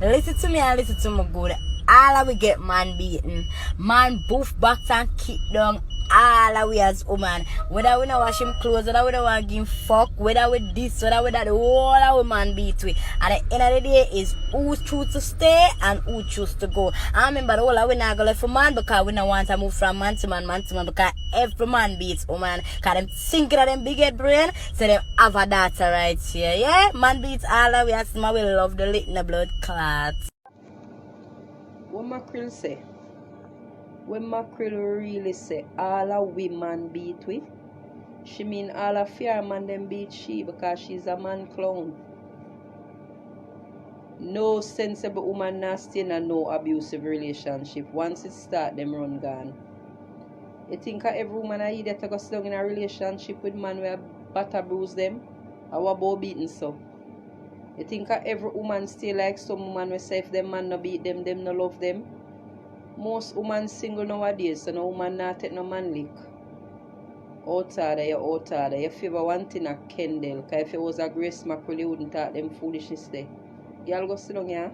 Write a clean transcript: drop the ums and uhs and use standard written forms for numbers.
Listen to me and listen to me good. All of we get man beaten. Man boof back and kick down. All of we as woman. Whether we not wash him clothes, whether we don't want to give him fuck, whether we this, whether we that, all of we man beat we. At the end of the day is who choose to stay and who choose to go. I remember the whole of we not go left for man because we don't want to move from man to man because every man beats woman. Because them thinking of them big head brain, so they have a daughter right here. Yeah? Man beats all of we as my we love the little blood clots. What Mackerel say? When Mackerel really say all a women beat we, she mean all a fair man them beat she because she's a man clown. No sensible woman not stay in a no abusive relationship. Once it start, them run gone. You think every woman I idiot to go sit down in a relationship with man where butter bruise them? Or what about beating so? You think every woman stay like some woman will say if them man no beat them no love them? Most women single nowadays, so no woman not take no man lick. Outside there. You favor one thing a Kendall, because if it was a Grace Mackerel, you wouldn't talk them foolishness there. Y'all go sit down here.